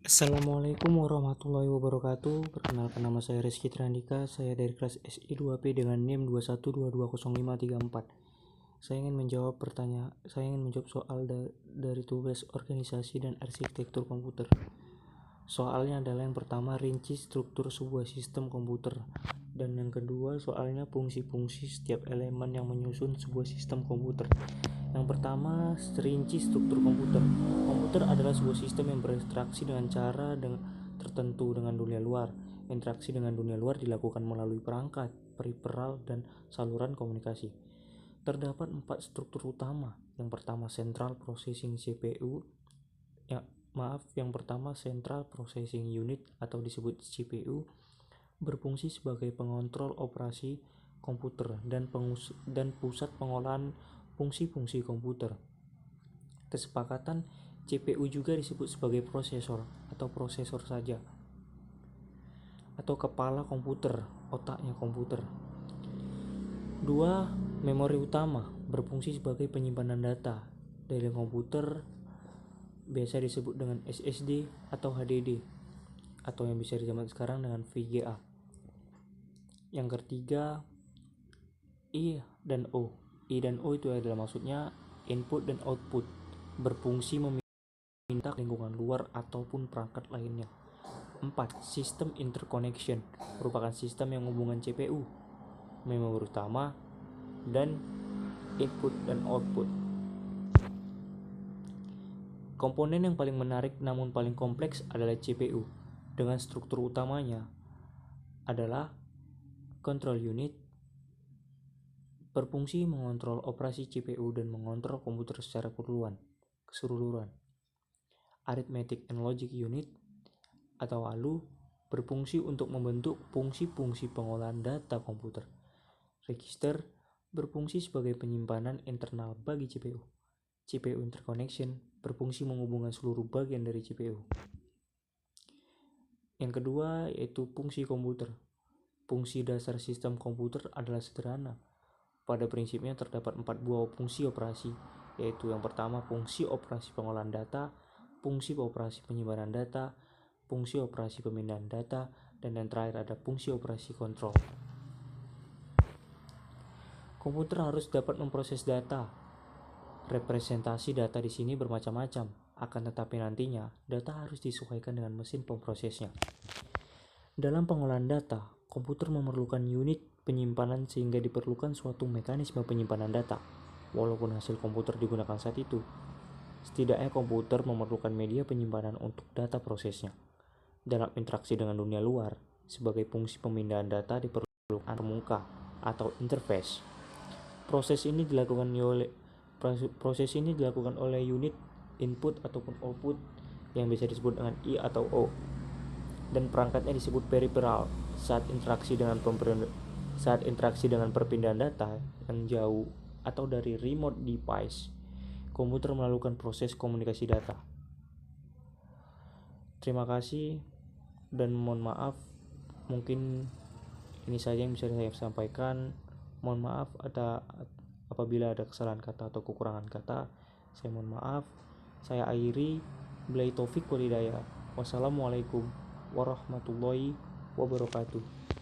Assalamualaikum warahmatullahi wabarakatuh. Perkenalkan, nama saya Rizky Trandika. Saya dari kelas SI2P dengan NIM 21220534. Saya ingin menjawab soal dari tugas organisasi dan arsitektur komputer. Soalnya adalah yang pertama, rinci struktur sebuah sistem komputer, dan yang kedua soalnya fungsi-fungsi setiap elemen yang menyusun sebuah sistem komputer. Yang pertama, rinci struktur komputer. Komputer adalah sebuah sistem yang berinteraksi dengan cara tertentu dengan dunia luar. Interaksi dengan dunia luar dilakukan melalui perangkat, peripheral, dan saluran komunikasi. Terdapat 4 struktur utama. Yang pertama, Central Processing CPU. Yang pertama Central Processing Unit atau disebut CPU, berfungsi sebagai pengontrol operasi komputer dan pusat pengolahan fungsi-fungsi komputer. Kesepakatan, CPU juga disebut sebagai prosesor atau prosesor saja, atau kepala komputer, otaknya komputer. 2. Memori utama, berfungsi sebagai penyimpanan data dari komputer, biasa disebut dengan SSD atau HDD, atau yang bisa di zaman sekarang dengan VGA. Yang ketiga, I dan O. I dan O itu adalah maksudnya input dan output, berfungsi meminta lingkungan luar ataupun perangkat lainnya. 4. Sistem interconnection, merupakan sistem yang menghubungkan CPU, memori utama, dan input dan output. Komponen yang paling menarik namun paling kompleks adalah CPU, dengan struktur utamanya adalah control unit, berfungsi mengontrol operasi CPU dan mengontrol komputer secara keseluruhan. Arithmetic and Logic Unit atau ALU, berfungsi untuk membentuk fungsi-fungsi pengolahan data komputer. Register, berfungsi sebagai penyimpanan internal bagi CPU. CPU interconnection, berfungsi menghubungkan seluruh bagian dari CPU. Yang kedua yaitu fungsi komputer. Fungsi dasar sistem komputer adalah sederhana. Pada prinsipnya terdapat 4 buah fungsi operasi, yaitu yang pertama fungsi operasi pengolahan data, fungsi operasi penyimpanan data, fungsi operasi pemindahan data, dan yang terakhir ada fungsi operasi kontrol. Komputer harus dapat memproses data. Representasi data di sini bermacam-macam, akan tetapi nantinya data harus disesuaikan dengan mesin pemprosesnya. Dalam pengolahan data, komputer memerlukan unit penyimpanan sehingga diperlukan suatu mekanisme penyimpanan data. Walaupun hasil komputer digunakan saat itu, setidaknya komputer memerlukan media penyimpanan untuk data prosesnya. Dalam interaksi dengan dunia luar, sebagai fungsi pemindahan data diperlukan permuka atau interface. Proses ini dilakukan oleh unit input ataupun output yang bisa disebut dengan I atau O, dan perangkatnya disebut peripheral. Saat interaksi dengan perpindahan data yang jauh atau dari remote device, komputer melakukan proses komunikasi data. Terima kasih dan mohon maaf, mungkin ini saja yang bisa saya sampaikan. Mohon maaf apabila ada kesalahan kata atau kekurangan kata. Saya mohon maaf. Saya akhiri. Billahi taufik wal hidayah. Wassalamualaikum warahmatullahi wabarakatuh.